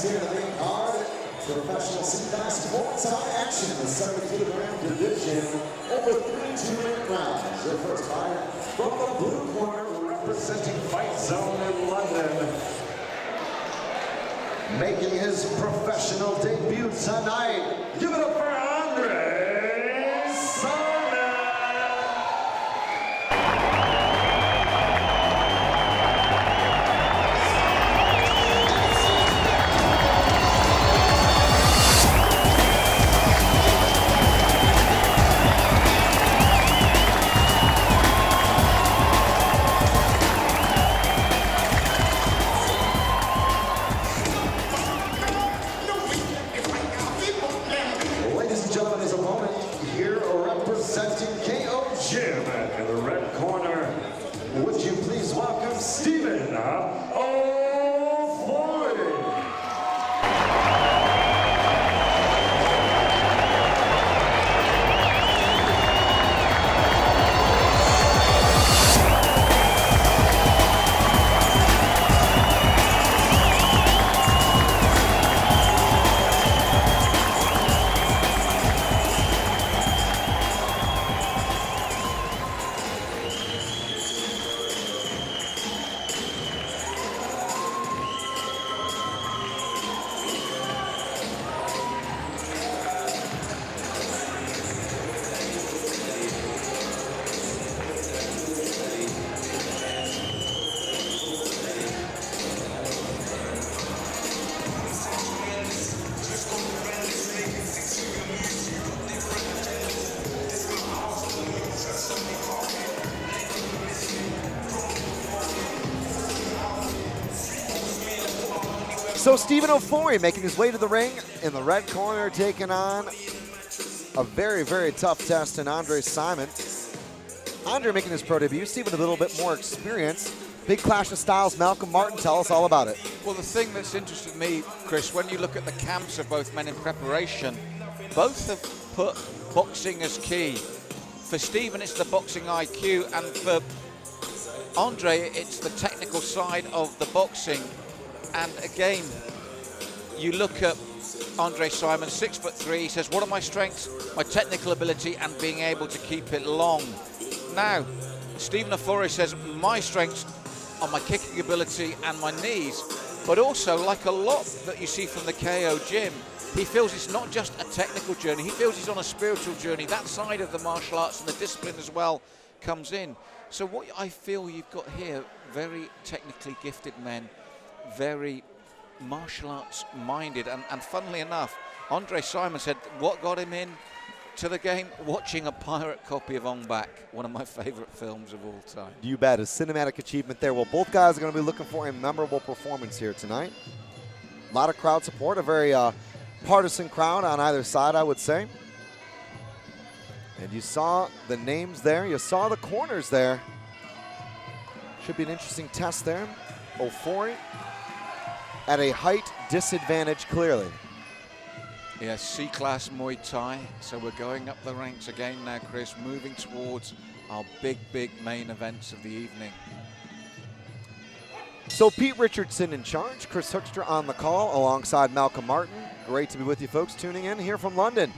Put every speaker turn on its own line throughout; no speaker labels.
here to the main card. Professional C-class Muay Thai action in the 70-kilogram division over 3 2-minute rounds. Your first fight from the blue corner, representing Fight Zone in London. Making his professional debut tonight. Give it up for Adre.
So Stephen OFORI making his way to the ring in the red corner, taking on a very, very tough test in Adre Simon. Adre making his pro debut, Stephen a little bit more experience. Big clash of styles. Malcolm Martin, tell us all about it.
Well, the thing that's interested me, Chris, when you look at the camps of both men in preparation, both have put boxing as key. For Stephen, it's the boxing IQ, and for Adre, it's the technical side of the boxing. And again, you look at Adre Simon, 6'3", he says, what are my strengths? My technical ability and being able to keep it long. Now, Stephen OFORI says, my strengths are my kicking ability and my knees, but also, like a lot that you see from the KO gym, he feels it's not just a technical journey, he feels he's on a spiritual journey. That side of the martial arts and the discipline as well comes in. So what I feel you've got here, very technically gifted men, very martial arts minded, and funnily enough, Adre Simon said what got him in to the game, watching a pirate copy of Ong Bak, one of my favorite films of all time.
You bet, a cinematic achievement there. Well, both guys are going to be looking for a memorable performance here tonight. A lot of crowd support, a very partisan crowd on either side, I would say. And you saw the names there, you saw the corners there. Should be an interesting test there. OFORI at a height disadvantage, clearly.
Yeah, C-class Muay Thai. So we're going up the ranks again now, Chris, moving towards our big, big main events of the evening.
So Pete Richardson in charge, Chris Hoekstra on the call alongside Malcolm Martin. Great to be with you folks tuning in here from London.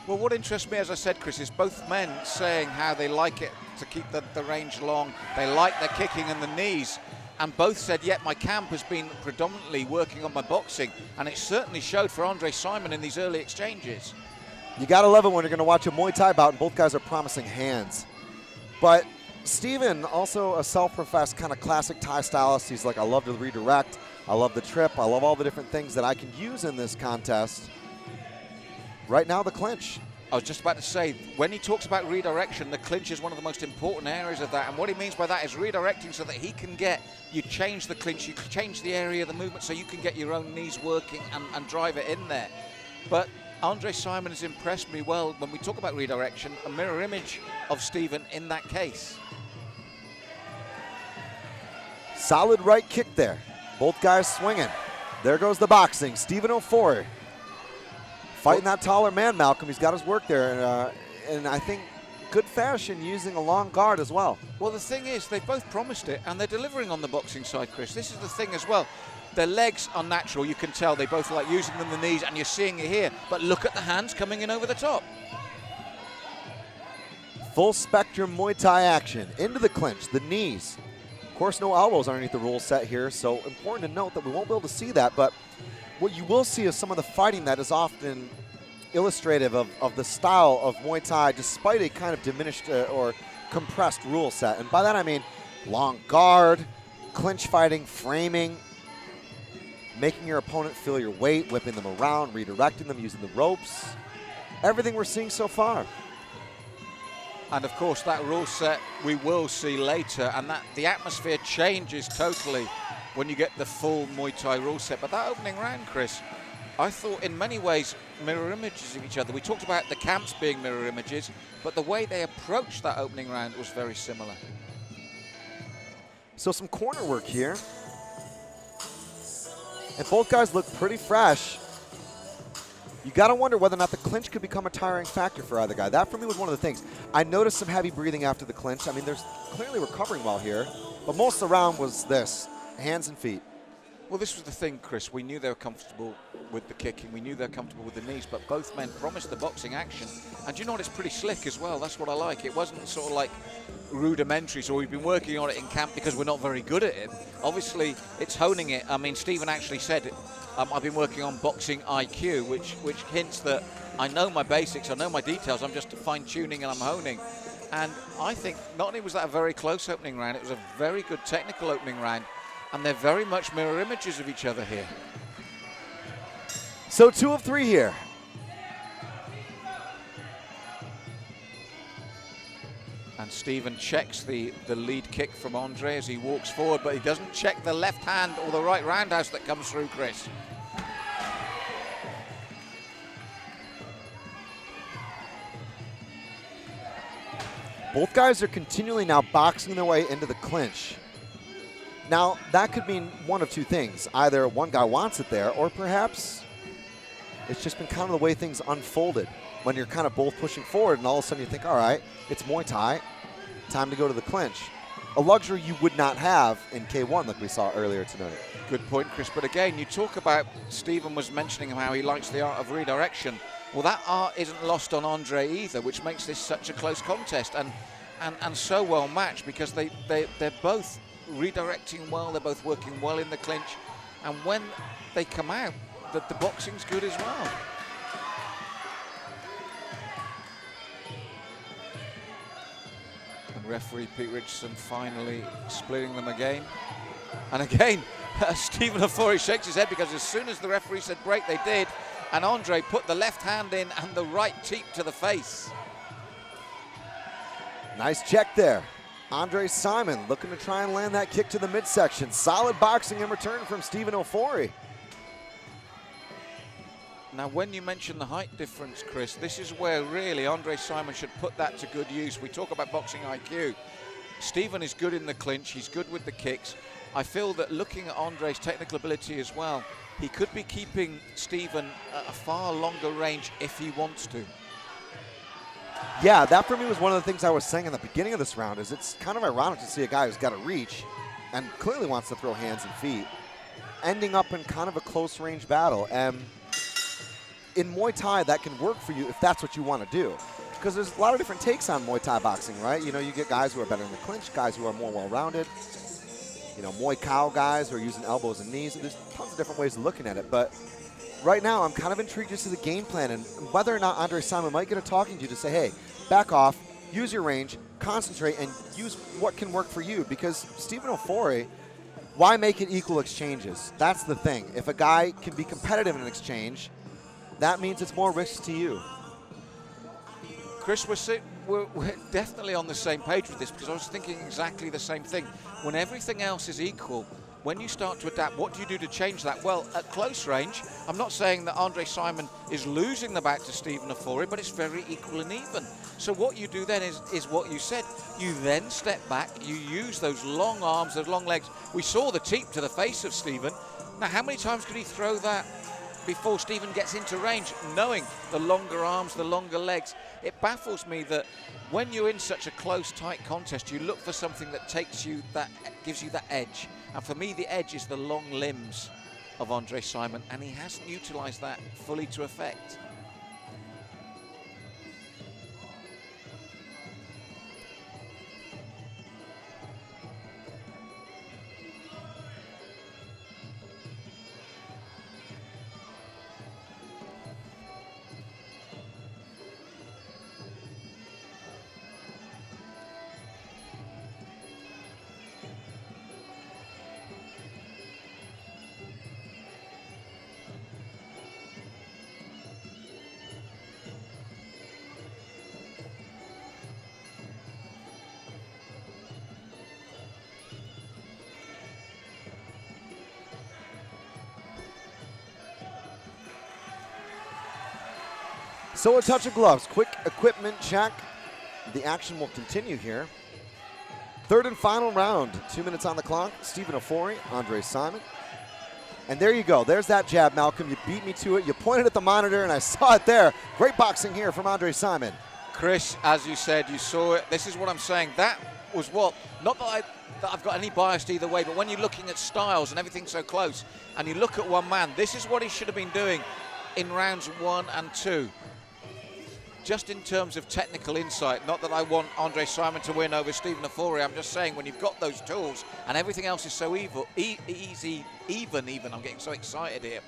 Well, what interests me, as I said, Chris, is both men saying how they like it to keep the range long. They like their kicking and the knees. And both said, yeah, my camp has been predominantly working on my boxing. And it certainly showed for Adre Simon in these early exchanges.
You got to love it when you're going to watch a Muay Thai bout and both guys are promising hands. But Stephen, also a self-professed kind of classic Thai stylist. He's like, I love to redirect. I love the trip. I love all the different things that I can use in this contest. Right now, the clinch.
I was just about to say, when he talks about redirection, the clinch is one of the most important areas of that. And what he means by that is redirecting so that he can get, you change the clinch, you change the area of the movement so you can get your own knees working and drive it in there. But Adre Simon has impressed me well when we talk about redirection, a mirror image of Stephen in that case.
Solid right kick there. Both guys swinging. There goes the boxing. Stephen OFORI fighting that taller man, Malcolm. He's got his work there, and I think good fashion using a long guard as well.
Well, the thing is, they've both promised it, and they're delivering on the boxing side, Chris. This is the thing as well. Their legs are natural, you can tell. They both like using them, the knees, and you're seeing it here. But look at the hands coming in over the top.
Full spectrum Muay Thai action. Into the clinch, the knees. Of course, no elbows underneath the rule set here, so important to note that we won't be able to see that, but what you will see is some of the fighting that is often illustrative of the style of Muay Thai, despite a kind of diminished or compressed rule set. And by that I mean long guard, clinch fighting, framing, making your opponent feel your weight, whipping them around, redirecting them, using the ropes. Everything we're seeing so far.
And of course, that rule set we will see later, and that the atmosphere changes totally when you get the full Muay Thai rule set. But that opening round, Chris, I thought in many ways mirror images of each other. We talked about the camps being mirror images, but the way they approached that opening round was very similar.
So some corner work here. And both guys look pretty fresh. You got to wonder whether or not the clinch could become a tiring factor for either guy. That, for me, was one of the things. I noticed some heavy breathing after the clinch. I mean, there's clearly recovering well here. But most of the round was this, hands and feet.
Well, this was the thing, Chris. We knew they were comfortable with the kicking. We knew they were comfortable with the knees. But both men promised the boxing action. And you know what? It's pretty slick as well. That's what I like. It wasn't sort of like rudimentary, so we've been working on it in camp because we're not very good at it. Obviously, it's honing it. I mean, Stephen actually said it. I've been working on boxing IQ, which hints that I know my basics, I know my details, I'm just fine-tuning and I'm honing. And I think not only was that a very close opening round, it was a very good technical opening round, and they're very much mirror images of each other here.
So 2 of 3 here.
And Stephen checks the lead kick from Adre as he walks forward, but he doesn't check the left hand or the right roundhouse that comes through, Chris.
Both guys are continually now boxing their way into the clinch. Now, that could mean one of two things. Either one guy wants it there, or perhaps it's just been kind of the way things unfolded when you're kind of both pushing forward and all of a sudden you think, all right, it's Muay Thai, time to go to the clinch. A luxury you would not have in K1 like we saw earlier tonight.
Good point, Chris. But again, you talk about, Stephen was mentioning how he likes the art of redirection. Well, that art isn't lost on Adre either, which makes this such a close contest and so well matched, because they're both redirecting well, they're both working well in the clinch, and when they come out, the boxing's good as well. And referee Pete Richardson finally splitting them again. And again, Stephen OFORI shakes his head, because as soon as the referee said break, they did. And Adre put the left hand in and the right teep to the face.
Nice check there. Adre Simon looking to try and land that kick to the midsection. Solid boxing in return from Stephen OFORI.
Now, when you mention the height difference, Chris, this is where really Adre Simon should put that to good use. We talk about boxing IQ. Stephen is good in the clinch. He's good with the kicks. I feel that looking at Andre's technical ability as well, he could be keeping Stephen at a far longer range if he wants to.
Yeah, that for me was one of the things I was saying in the beginning of this round, is it's kind of ironic to see a guy who's got a reach and clearly wants to throw hands and feet, ending up in kind of a close range battle. And in Muay Thai, that can work for you if that's what you want to do. Because there's a lot of different takes on Muay Thai boxing, right? You know, you get guys who are better in the clinch, guys who are more well-rounded. You know, Muay Cow guys who are using elbows and knees. There's tons of different ways of looking at it. But right now, I'm kind of intrigued as to the game plan and whether or not Adre Simon might get a talking to say, hey, back off, use your range, concentrate, and use what can work for you. Because Stephen OFORI, why make it equal exchanges? That's the thing. If a guy can be competitive in an exchange, that means it's more risk to you.
Chris, we're definitely on the same page with this, because I was thinking exactly the same thing. When everything else is equal, when you start to adapt, what do you do to change that? Well, at close range, I'm not saying that Adre Simon is losing the bout to Stephen OFORI, but it's very equal and even. So what you do then is what you said. You then step back, you use those long arms, those long legs. We saw the teep to the face of Stephen. Now, how many times could he throw that before Stephen gets into range, knowing the longer arms, the longer legs? it baffles me that when you're in such a close, tight contest, you look for something that gives you that edge. And for me, the edge is the long limbs of Andre Simon, and he hasn't utilized that fully to effect.
So a touch of gloves, quick equipment check. The action will continue here. Third and final round, 2 minutes on the clock. Stephen OFORI, Andre Simon. And there you go, there's that jab, Malcolm. You beat me to it, you pointed at the monitor and I saw it there. Great boxing here from Andre Simon.
Chris, as you said, you saw it. This is what I'm saying. That was what, not that I've got any bias either way, but when you're looking at styles and everything so close, and you look at one man, this is what he should have been doing in rounds 1 and 2. Just in terms of technical insight, not that I want Andre Simon to win over Stephen OFORI, I'm just saying when you've got those tools and everything else is so easy, even, I'm getting so excited here.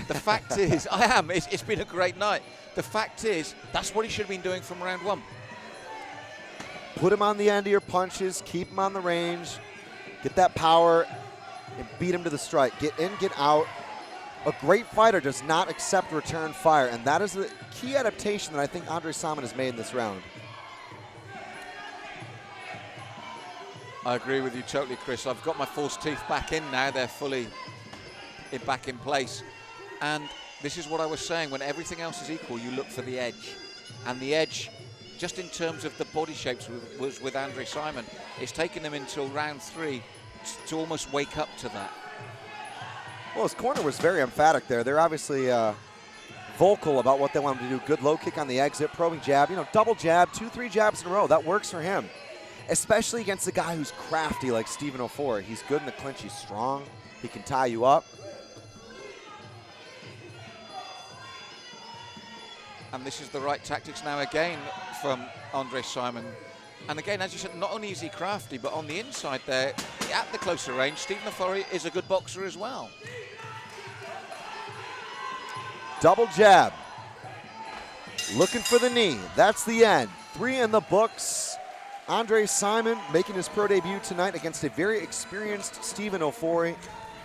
The fact is, it's been a great night. The fact is, that's what he should have been doing from round 1.
Put him on the end of your punches, keep him on the range, get that power, and beat him to the strike. Get in, get out. A great fighter does not accept return fire, and that is the key adaptation that I think Andre Simon has made in this round.
I agree with you totally, Chris. I've got my false teeth back in now. They're fully back in place. And this is what I was saying. When everything else is equal, you look for the edge. And the edge, just in terms of the body shapes, was with Andre Simon. It's taken him until round 3 to almost wake up to that.
Well, his corner was very emphatic there. They're obviously vocal about what they want him to do. Good low kick on the exit, probing jab, double jab, 2-3 jabs in a row. That works for him, especially against a guy who's crafty like Stephen OFORI. He's good in the clinch. He's strong. He can tie you up.
And this is the right tactics now again from Andre Simon. And again, as you said, not only is he crafty, but on the inside there, at the closer range, Stephen OFORI is a good boxer as well.
Double jab. Looking for the knee. That's the end. 3 in the books. Andre Simon making his pro debut tonight against a very experienced Stephen OFORI.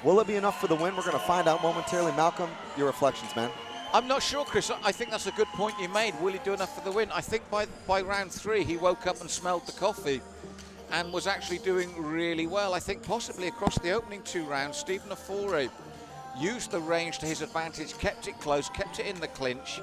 Will it be enough for the win? We're going to find out momentarily. Malcolm, your reflections, man.
I'm not sure, Chris. I think that's a good point you made. Will he do enough for the win? I think by round 3, he woke up and smelled the coffee and was actually doing really well. I think possibly across the opening 2 rounds, Stephen OFORI used the range to his advantage, kept it close, kept it in the clinch,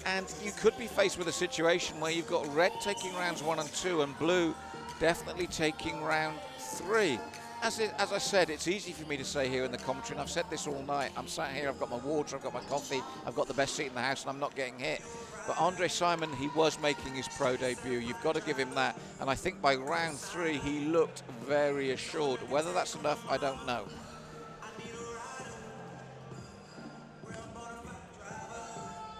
and you could be faced with a situation where you've got red taking rounds 1 and 2 and blue definitely taking round 3. As I said, it's easy for me to say here in the commentary, and I've said this all night. I'm sat here, I've got my water, I've got my coffee, I've got the best seat in the house, and I'm not getting hit. But Andre Simon, he was making his pro debut. You've got to give him that. And I think by round 3, he looked very assured. Whether that's enough, I don't know.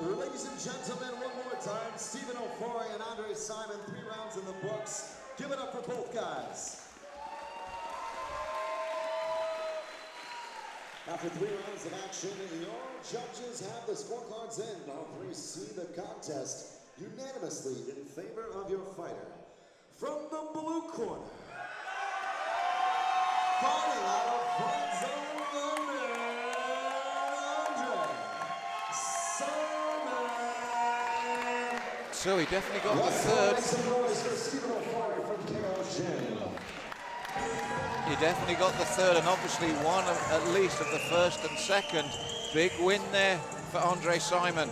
Ladies and gentlemen, one more time, Stephen OFORI and Andre Simon, 3 rounds in the books. Give it up for both guys. After 3 rounds of action, your judges have the scorecards in. All 3 see the contest unanimously in favor of your fighter. From the blue corner, fighting out of Friend Zone London, Andre Simon.
So he definitely got the third. He definitely got the third, and obviously one at least of the first and second. Big win there for Andre Simon.